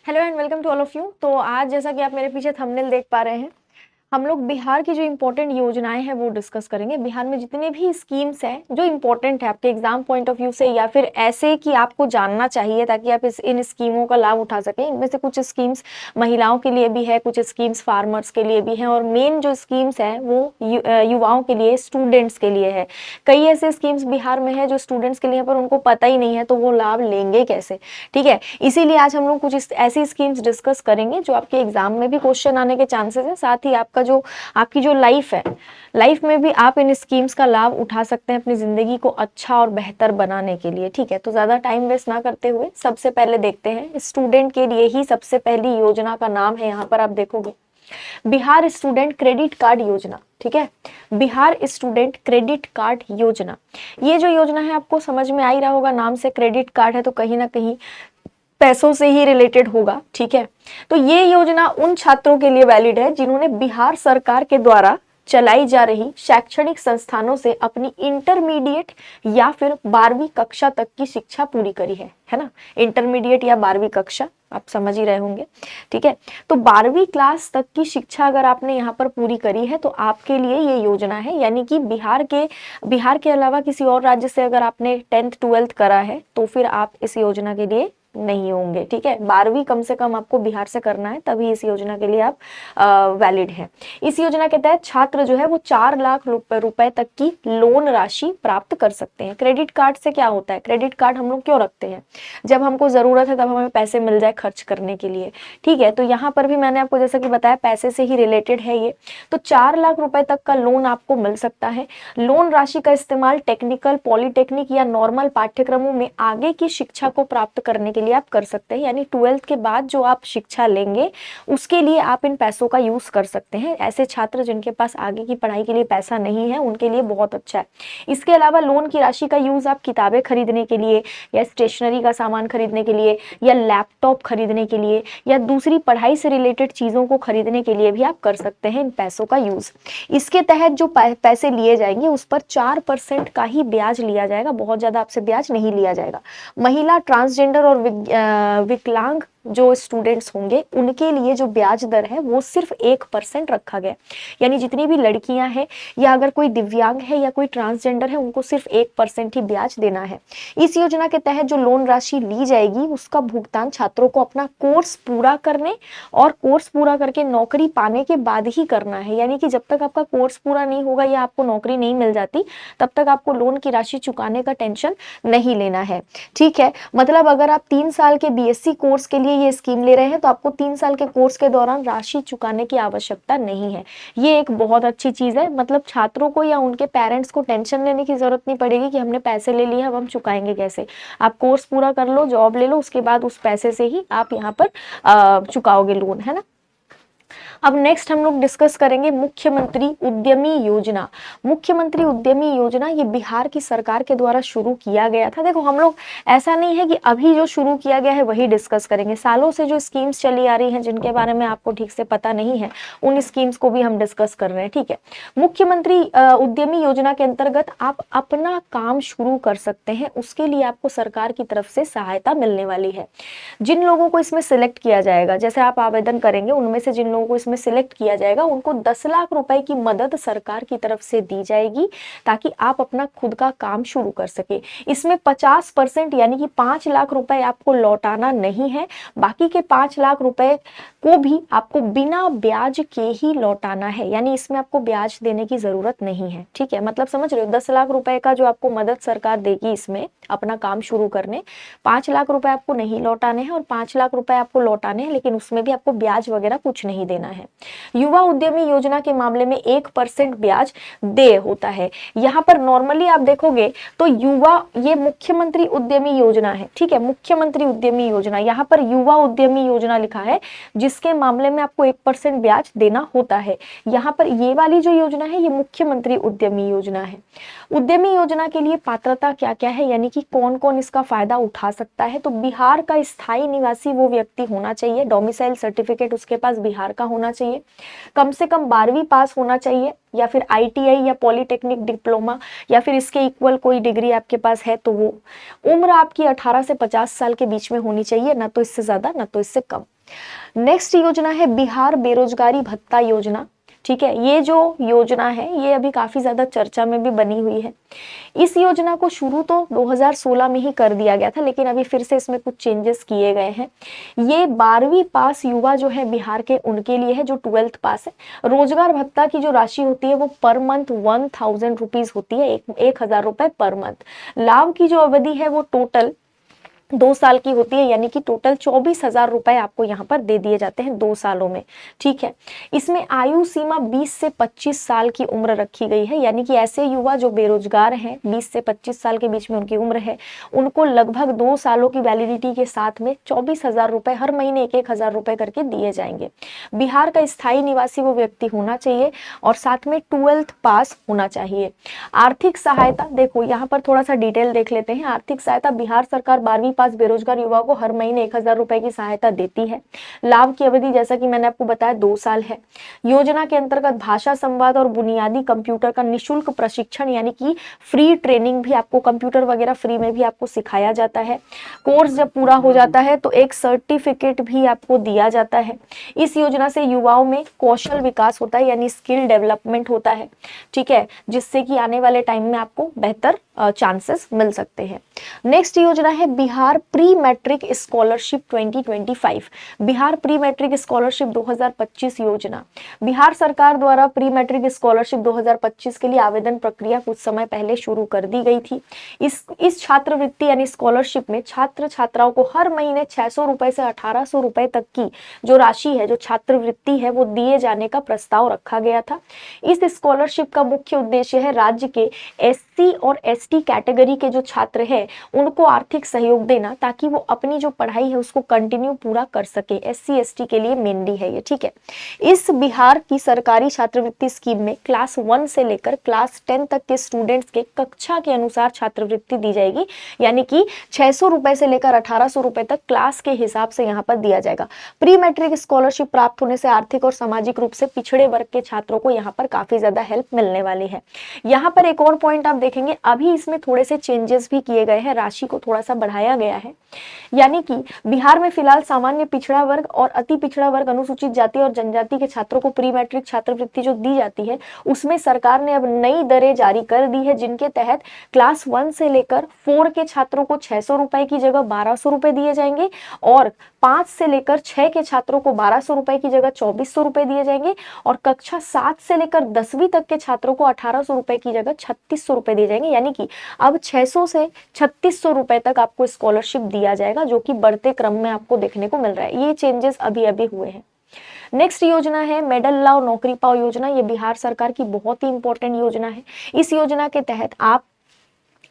Hello and welcome to all of you. तो आज जैसा कि आप मेरे पीछे थंबनेल देख पा रहे हैं, हम लोग बिहार की जो इम्पोर्टेंट योजनाएं हैं वो डिस्कस करेंगे। बिहार में जितने भी स्कीम्स हैं जो इम्पोर्टेंट है आपके एग्जाम पॉइंट ऑफ व्यू से या फिर ऐसे कि आपको जानना चाहिए ताकि आप इन स्कीमों का लाभ उठा सकें। इनमें से कुछ स्कीम्स महिलाओं के लिए भी है, कुछ स्कीम्स फार्मर्स के लिए भी हैं और मेन जो स्कीम्स है वो युवाओं के लिए, स्टूडेंट्स के लिए है। कई ऐसे स्कीम्स बिहार में है जो स्टूडेंट्स के लिए है पर उनको पता ही नहीं है, तो वो लाभ लेंगे कैसे। ठीक है, इसीलिए आज हम लोग कुछ ऐसी स्कीम्स डिस्कस करेंगे जो आपके एग्जाम में भी क्वेश्चन आने के चांसेस है, साथ ही आपकी जो लाइफ है, लाइफ में भी आप इन स्कीम्स का लाभ उठा सकते हैं अपनी जिंदगी को अच्छा और बेहतर बनाने के लिए। ठीक है, तो ज्यादा टाइम वेस्ट ना करते हुए सबसे पहले देखते हैं स्टूडेंट के लिए ही सबसे पहली योजना का नाम है, यहाँ पर आप देखोगे बिहार स्टूडेंट क्रेडिट कार्ड योजना। ठीक है, बिहार स्टूडेंट क्रेडिट कार्ड योजना। ये जो योजना है आपको समझ में आ ही रहा होगा, नाम से क्रेडिट कार्ड है तो कहीं ना कहीं पैसों से ही रिलेटेड होगा। ठीक है, तो ये योजना उन छात्रों के लिए वैलिड है जिन्होंने बिहार सरकार के द्वारा चलाई जा रही शैक्षणिक संस्थानों से अपनी इंटरमीडिएट या फिर 12वीं कक्षा तक की शिक्षा पूरी करी है ना। इंटरमीडिएट या 12वीं कक्षा आप समझ ही रहे होंगे। ठीक है, तो 12वीं क्लास तक की शिक्षा अगर आपने यहाँ पर पूरी करी है तो आपके लिए ये योजना है। यानी कि बिहार के अलावा किसी और राज्य से अगर आपने 10th 12th करा है तो फिर आप इस योजना के लिए नहीं होंगे। ठीक है, 12वीं कम से कम आपको बिहार से करना है तभी इस योजना के लिए आप वैलिड है। इस योजना के तहत छात्र जो है वो 4 लाख रुपए तक की लोन राशि प्राप्त कर सकते हैं। क्रेडिट कार्ड से क्या होता है, क्रेडिट कार्ड हम लोग क्यों रखते हैं, जब हमको जरूरत है तब हमें पैसे मिल जाए खर्च करने के लिए। ठीक है, तो यहाँ पर भी मैंने आपको जैसा कि बताया पैसे से ही रिलेटेड है ये। तो 4 लाख रुपए तक का लोन आपको मिल सकता है। लोन राशि का इस्तेमाल टेक्निकल, पॉलिटेक्निक या नॉर्मल पाठ्यक्रमों में आगे की शिक्षा को प्राप्त करने के लिए आप कर सकते हैं। यानी 12th के बाद जो आप शिक्षा लेंगे उसके लिए आप इन पैसों का यूज कर सकते हैं। ऐसे छात्र जिनके पास आगे की पढ़ाई के लिए पैसा नहीं है उनके लिए बहुत अच्छा है। इसके अलावा लोन की राशि का यूज आप किताबें खरीदने के लिए या स्टेशनरी का सामान खरीदने के लिए या लैपटॉप खरीदने के लिए या दूसरी पढ़ाई से रिलेटेड चीजों को खरीदने के लिए भी आप कर सकते हैं इन पैसों का यूज। इसके तहत जो पैसे लिए जाएंगे उस पर 4% का ही ब्याज लिया जाएगा, बहुत ज्यादा आपसे ब्याज नहीं लिया जाएगा। महिला, ट्रांसजेंडर और विकलांग जो स्टूडेंट्स होंगे उनके लिए जो ब्याज दर है वो सिर्फ 1% रखा गया। यानी जितनी भी लड़कियां हैं या अगर कोई दिव्यांग है या कोई ट्रांसजेंडर है उनको सिर्फ 1% ही ब्याज देना है। इस योजना के तहत जो लोन राशि ली जाएगी उसका भुगतान छात्रों को अपना कोर्स पूरा करने और कोर्स पूरा करके नौकरी पाने के बाद ही करना है। यानी कि जब तक आपका कोर्स पूरा नहीं होगा या आपको नौकरी नहीं मिल जाती तब तक आपको लोन की राशि चुकाने का टेंशन नहीं लेना है। ठीक है, मतलब अगर आप 3 साल के बीएससी कोर्स के लिए ये स्कीम ले रहे हैं तो आपको 3 साल के कोर्स के दौरान राशि चुकाने की आवश्यकता नहीं है। ये एक बहुत अच्छी चीज है, मतलब छात्रों को या उनके पेरेंट्स को टेंशन लेने की जरूरत नहीं पड़ेगी कि हमने पैसे ले लिए अब हम चुकाएंगे कैसे। आप कोर्स पूरा कर लो, जॉब ले लो, उसके बाद उस पैसे से ही आप यहाँ पर चुकाओगे लोन, है ना। अब नेक्स्ट हम लोग डिस्कस करेंगे मुख्यमंत्री उद्यमी योजना। मुख्यमंत्री उद्यमी योजना ये बिहार की सरकार के द्वारा शुरू किया गया था। देखो हम लोग ऐसा नहीं है कि अभी जो शुरू किया गया है वही डिस्कस करेंगे, सालों से जो स्कीम्स चली आ रही हैं जिनके बारे में आपको ठीक से पता नहीं है उन स्कीम्स को भी हम डिस्कस कर रहे हैं। ठीक है, मुख्यमंत्री उद्यमी योजना के अंतर्गत आप अपना काम शुरू कर सकते हैं, उसके लिए आपको सरकार की तरफ से सहायता मिलने वाली है। जिन लोगों को इसमें सिलेक्ट किया जाएगा, जैसे आप आवेदन करेंगे उनमें से जिन लोगों को इसमें सिलेक्ट किया जाएगा उनको 10 लाख रुपए की मदद सरकार की तरफ से दी जाएगी ताकि आप अपना खुद का काम शुरू कर सके। इसमें 50% यानी कि 5 लाख रुपए आपको लौटाना नहीं है, बाकी के 5 लाख रुपए को भी आपको बिना ब्याज के ही लौटाना है। यानी इसमें आपको ब्याज देने की जरूरत नहीं है। ठीक है, मतलब समझ रहे हो, 10 लाख रुपए का जो आपको मदद सरकार देगी इसमें अपना काम शुरू करने, 5 लाख रुपए आपको नहीं लौटाने हैं और 5 लाख रुपए आपको लौटाने हैं, लेकिन उसमें भी आपको ब्याज वगैरह कुछ नहीं देना है। युवा उद्यमी योजना के मामले में 1% ब्याज दे होता है। यहाँ पर नॉर्मली आप देखोगे तो युवा, ये मुख्यमंत्री उद्यमी योजना है। ठीक है, मुख्यमंत्री उद्यमी योजना, यहाँ पर युवा उद्यमी योजना लिखा है जिसके मामले में आपको 1% ब्याज देना होता है। यहाँ पर ये वाली जो योजना है ये मुख्यमंत्री उद्यमी योजना है। उद्यमी योजना के लिए पात्रता क्या क्या है, यानी कि कौन कौन इसका फायदा उठा सकता है। तो बिहार का स्थायी निवासी वो व्यक्ति होना चाहिए, डोमिसाइल सर्टिफिकेट उसके पास बिहार का होना चाहिए, कम से कम 12वीं पास होना चाहिए, या फिर ITI या पॉलिटेक्निक डिप्लोमा या फिर इसके इक्वल कोई डिग्री आपके पास है तो वो। उम्र आपकी 18 से 50 साल के बीच में होनी चाहिए, ना तो इससे ज्यादा ना तो इससे कम। नेक्स्ट योजना है बिहार बेरोजगारी भत्ता योजना। ठीक है, ये जो योजना है ये अभी काफी ज्यादा चर्चा में भी बनी हुई है। इस योजना को शुरू तो 2016 में ही कर दिया गया था, लेकिन अभी फिर से इसमें कुछ चेंजेस किए गए हैं। ये 12वीं पास युवा जो है बिहार के, उनके लिए है जो 12th पास है। रोजगार भत्ता की जो राशि होती है वो पर मंथ 1000 रुपीज होती है, 1000 रुपए पर मंथ। लाभ की जो अवधि है वो टोटल 2 साल की होती है, यानी कि टोटल 24,000 रुपए आपको यहाँ पर दे दिए जाते हैं 2 सालों में। ठीक है, इसमें आयु सीमा 20 से 25 साल की उम्र रखी गई है, यानी कि ऐसे युवा जो बेरोजगार हैं 20 से 25 साल के बीच में उनकी उम्र है, उनको लगभग 2 सालों की वैलिडिटी के साथ में 24,000 रुपए हर महीने 1,000 रुपए करके दिए जाएंगे। बिहार का स्थायी निवासी वो व्यक्ति होना चाहिए और साथ में 12th पास होना चाहिए। आर्थिक सहायता, देखो यहाँ पर थोड़ा सा डिटेल देख लेते हैं। आर्थिक सहायता बिहार सरकार 12वीं पास बेरोजगार युवाओं को हर महीने 1,000 रुपए की सहायता देती है। लाभ की अवधि जैसा कि मैंने आपको बताया 2 साल है। योजना के अंतर्गत भाषा संवाद और बुनियादी कंप्यूटर का निःशुल्क प्रशिक्षण, यानी कि फ्री ट्रेनिंग भी आपको, कंप्यूटर वगैरह फ्री में भी आपको सिखाया जाता है। कोर्स जब पूरा हो जाता है तो एक सर्टिफिकेट भी आपको दिया जाता है। इस योजना से युवाओं में कौशल विकास होता है, यानी स्किल डेवलपमेंट होता है। ठीक है, जिससे कि आने वाले टाइम में आपको बेहतर चांसेस मिल सकते हैं। नेक्स्ट योजना है Bihar pre matric scholarship 2025। Bihar pre matric scholarship 2025 योजना। बिहार सरकार द्वारा प्री मैट्रिक स्कॉलरशिप 2025 के लिए आवेदन प्रक्रिया कुछ समय पहले शुरू कर दी गई थी। इस छात्रवृत्ति यानी स्कॉलरशिप में छात्र छात्राओं को हर महीने 600 रुपए से 1800 रुपए तक की जो राशि है, जो छात्रवृत्ति है, वो दिए जाने का प्रस्ताव रखा गया था। इस स्कॉलरशिप का मुख्य उद्देश्य है राज्य के SC और ST कैटेगरी के जो छात्र हैं उनको आर्थिक सहयोग देना, ताकि वो अपनी जो पढ़ाई है उसको कंटिन्यू पूरा कर सके। SC ST के लिए मेनली है ये। ठीक है, इस बिहार की सरकारी छात्रवृत्ति स्कीम में क्लास 1 से लेकर क्लास 10 तक के स्टूडेंट्स के कक्षा के अनुसार छात्रवृत्ति दी जाएगी, यानी कि 600 रुपए से लेकर 1800 रुपए तक क्लास के हिसाब से यहाँ पर दिया जाएगा। प्री मैट्रिक स्कॉलरशिप प्राप्त होने से आर्थिक और सामाजिक रूप से पिछड़े वर्ग के छात्रों को यहाँ पर काफी ज्यादा हेल्प मिलने वाली है। यहाँ पर एक और पॉइंट आप देखेंगे, अभी इसमें थोड़े से चेंजेस भी किए गए हैं, राशि को थोड़ा सा बढ़ाया गया है। यानी कि बिहार में फिलहाल सामान्य पिछड़ा वर्ग और अति पिछड़ा वर्ग, अनुसूचित जाति और जनजाति के छात्रों को प्री मैट्रिक छात्रवृत्ति जो दी जाती है उसमें सरकार ने अब नई दरें जारी कर दी है, जिनके तहत क्लास 1 से लेकर 4 के छात्रों को 600 रुपए की जगह 1200 रुपए दिए जाएंगे, और 5 से लेकर 6 के छात्रों को 1200 रुपए की जगह 2400 रुपए दिए जाएंगे, और कक्षा 7 से लेकर 10वीं तक के छात्रों को 1800 रुपए की जगह 3600 रुपए दिए जाएंगे। यानी कि अब 600 से 3600 रुपए तक आपको स्कॉलरशिप दिया जाएगा, जो कि बढ़ते क्रम में आपको देखने को मिल रहा है। ये चेंजेस अभी अभी हुए हैं। नेक्स्ट योजना है मेडल लाओ नौकरी पाओ योजना। ये बिहार सरकार की बहुत ही इंपॉर्टेंट योजना है। इस योजना के तहत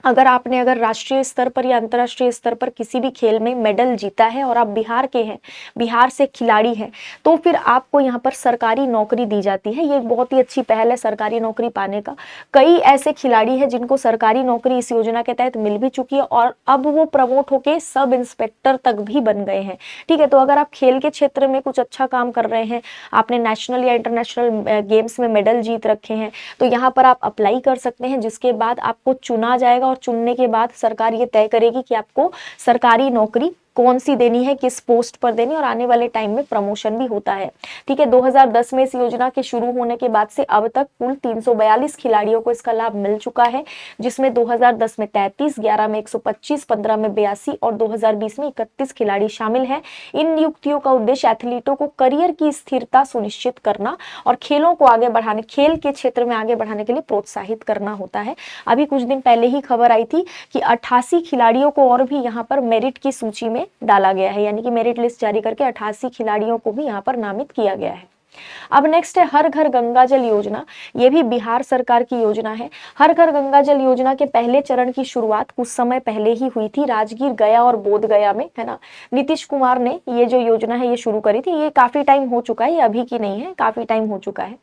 अगर राष्ट्रीय स्तर पर या अंतर्राष्ट्रीय स्तर पर किसी भी खेल में मेडल जीता है और आप बिहार के हैं, बिहार से खिलाड़ी हैं, तो फिर आपको यहाँ पर सरकारी नौकरी दी जाती है। ये एक बहुत ही अच्छी पहल है सरकारी नौकरी पाने का। कई ऐसे खिलाड़ी हैं जिनको सरकारी नौकरी इस योजना के तहत मिल भी चुकी है और अब वो प्रमोट होके सब इंस्पेक्टर तक भी बन गए हैं। ठीक है, तो अगर आप खेल के क्षेत्र में कुछ अच्छा काम कर रहे हैं, आपने नेशनल या इंटरनेशनल गेम्स में मेडल जीत रखे हैं, तो यहाँ पर आप अप्लाई कर सकते हैं, जिसके बाद आपको चुना जाएगा और चुनने के बाद सरकार ये तय करेगी कि आपको सरकारी नौकरी कौन सी देनी है, किस पोस्ट पर देनी, और आने वाले टाइम में प्रमोशन भी होता है। ठीक है, 2010 में इस योजना के शुरू होने के बाद से अब तक कुल 342 खिलाड़ियों को इसका लाभ मिल चुका है, जिसमें 2010 में 33, 11 में 125, 15 में 82 और 2020 में 31 खिलाड़ी शामिल हैं। इन नियुक्तियों का उद्देश्य एथलीटों को करियर की स्थिरता सुनिश्चित करना और खेलों को आगे बढ़ाने, खेल के क्षेत्र में आगे बढ़ाने के लिए प्रोत्साहित करना होता है। अभी कुछ दिन पहले ही खबर आई थी कि 88 खिलाड़ियों को और भी यहाँ पर मेरिट की सूची में डाला गया है, यानी कि मेरिट लिस्ट जारी करके 88 खिलाड़ियों को भी यहाँ पर नामित किया गया है। अब नेक्स्ट है हर घर गंगा जल योजना। ये भी बिहार सरकार की योजना है। हर घर गंगा जल योजना के पहले चरण की शुरुआत कुछ समय पहले ही हुई थी, राजगीर, गया और बोध गया में, है ना। नीतीश कुमार ने ये जो योजना है ये शुरू करी थी। ये काफी टाइम हो चुका है, ये अभी की नहीं है, काफी टाइम हो चुका है।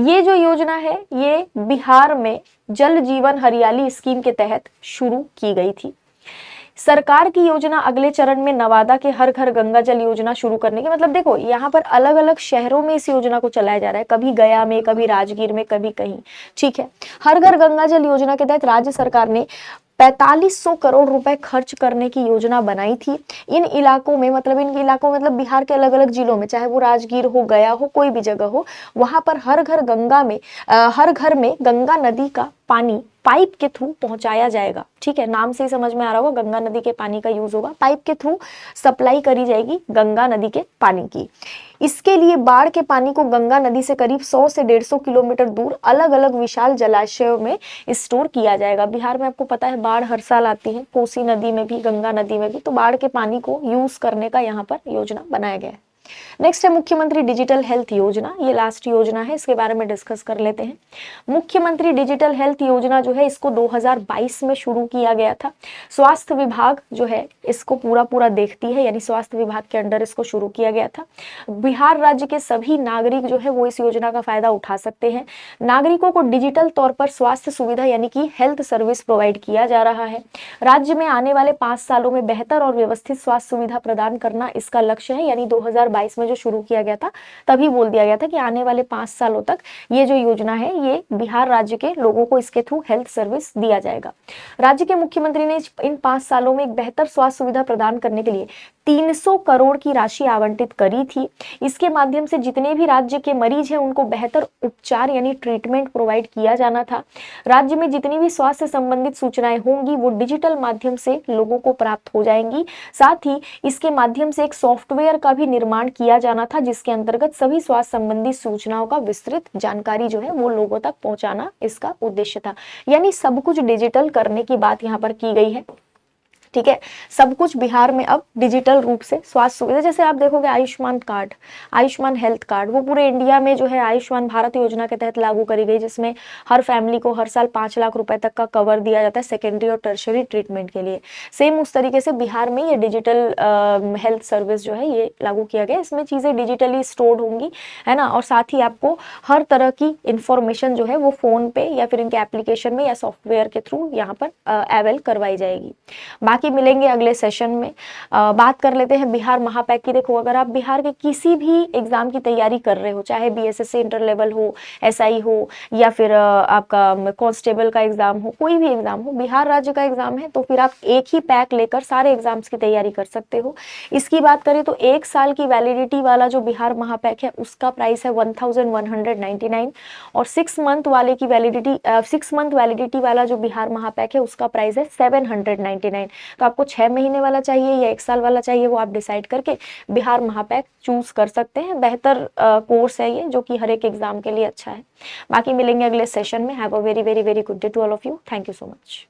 ये जो योजना है ये बिहार में जल जीवन हरियाली स्कीम के तहत शुरू की गई थी। सरकार की योजना अगले चरण में नवादा के हर घर गंगा जल योजना शुरू करने की, मतलब देखो यहाँ पर अलग अलग शहरों में इस योजना को चलाया जा रहा है, कभी गया में, कभी राजगीर में, कभी कहीं। ठीक है, हर घर गंगा जल योजना के तहत राज्य सरकार ने 4500 करोड़ रुपए खर्च करने की योजना बनाई थी। इन इलाकों में मतलब बिहार के अलग अलग जिलों में, चाहे वो राजगीर हो, गया हो, कोई भी जगह हो, वहां पर हर घर में गंगा नदी का पानी पाइप के थ्रू पहुंचाया जाएगा। ठीक है, नाम से ही समझ में आ रहा होगा, गंगा नदी के पानी का यूज होगा, पाइप के थ्रू सप्लाई करी जाएगी गंगा नदी के पानी की। इसके लिए बाढ़ के पानी को गंगा नदी से करीब 100 से 150 किलोमीटर दूर अलग अलग विशाल जलाशयों में स्टोर किया जाएगा। बिहार में आपको पता है बाढ़ हर साल आती है, कोसी नदी में भी, गंगा नदी में भी, तो बाढ़ के पानी को यूज करने का यहाँ पर योजना बनाया गया है। नेक्स्ट है मुख्यमंत्री डिजिटल हेल्थ योजना, ये लास्ट योजना है, इसके बारे में डिस्कस कर लेते हैं। मुख्यमंत्री डिजिटल हेल्थ योजना जो है इसको 2022 में शुरू किया गया था। स्वास्थ्य विभाग जो है इसको पूरा देखती है, यानी स्वास्थ्य विभाग के अंडर इसको शुरू किया गया था। बिहार राज्य के सभी नागरिक जो है वो इस योजना का फायदा उठा सकते हैं। नागरिकों को डिजिटल तौर पर स्वास्थ्य सुविधा यानी कि हेल्थ सर्विस प्रोवाइड किया जा रहा है। राज्य में आने वाले 5 सालों में बेहतर और व्यवस्थित स्वास्थ्य सुविधा प्रदान करना इसका लक्ष्य है, यानी 2022 में जो शुरू किया गया था तभी बोल दिया गया था कि आने वाले 5 सालों तक ये जो योजना है ये बिहार राज्य के लोगों को इसके थ्रू हेल्थ सर्विस दिया जाएगा। राज्य के मुख्यमंत्री ने इन 5 सालों में एक बेहतर स्वास्थ्य सुविधा प्रदान करने के लिए 300 करोड़ की राशि आवंटित करी थी। इसके माध्यम से जितने भी राज्य के मरीज हैं उनको बेहतर उपचार यानी ट्रीटमेंट प्रोवाइड किया जाना था। राज्य में जितनी भी स्वास्थ्य संबंधित सूचनाएं होंगी वो डिजिटल माध्यम से लोगों को प्राप्त हो जाएंगी। साथ ही इसके माध्यम से एक सॉफ्टवेयर का भी निर्माण किया जाना था जिसके अंतर्गत सभी स्वास्थ्य संबंधी सूचनाओं का विस्तृत जानकारी जो है वो लोगों तक पहुंचाना इसका उद्देश्य था। यानी सब कुछ डिजिटल करने की बात यहाँ पर की गई है। ठीक है, सब कुछ बिहार में अब डिजिटल रूप से स्वास्थ्य सुविधा, जैसे आप देखोगे Ayushman card, Ayushman health card, वो पूरे इंडिया में जो है आयुष्मान भारत योजना के तहत लागू करी गई, जिसमें हर फैमिली को हर साल 5 लाख रुपए तक का कवर दिया जाता है सेकेंडरी और टर्शरी ट्रीटमेंट के लिए। सेम उस तरीके से बिहार में ये डिजिटल हेल्थ सर्विस जो है ये लागू किया गया। इसमें चीज़ें डिजिटली स्टोर्ड होंगी, है ना, और साथ ही आपको हर तरह की इंफॉर्मेशन जो है वो फोन पे या फिर इनके एप्लीकेशन में या सॉफ्टवेयर के थ्रू यहाँ पर अवेल करवाई जाएगी। बाकी मिलेंगे अगले सेशन में। बात कर लेते हैं बिहार महापैक की। देखो, अगर आप बिहार के किसी भी एग्जाम की तैयारी कर रहे हो, चाहे बीएसएससी इंटर लेवल हो, एसआई हो, या फिर आपका कांस्टेबल का एग्जाम हो, कोई भी एग्जाम हो, बिहार राज्य का एग्जाम है, तो फिर आप एक ही पैक लेकर सारे एग्जाम्स की तैयारी कर सकते हो। इसकी बात करें तो 1 साल की वैलिडिटी वाला जो बिहार महापैक है उसका प्राइस है 1199, और 6 मंथ वैलिडिटी वाला जो बिहार महापैक है उसका प्राइस है 799। तो आपको 6 महीने वाला चाहिए या 1 साल वाला चाहिए वो आप डिसाइड करके बिहार महापैक चूज कर सकते हैं। बेहतर कोर्स है ये जो कि हर एक एग्जाम के लिए अच्छा है। बाकी मिलेंगे अगले सेशन में। Have a very very very good day to all of you. Thank you so much.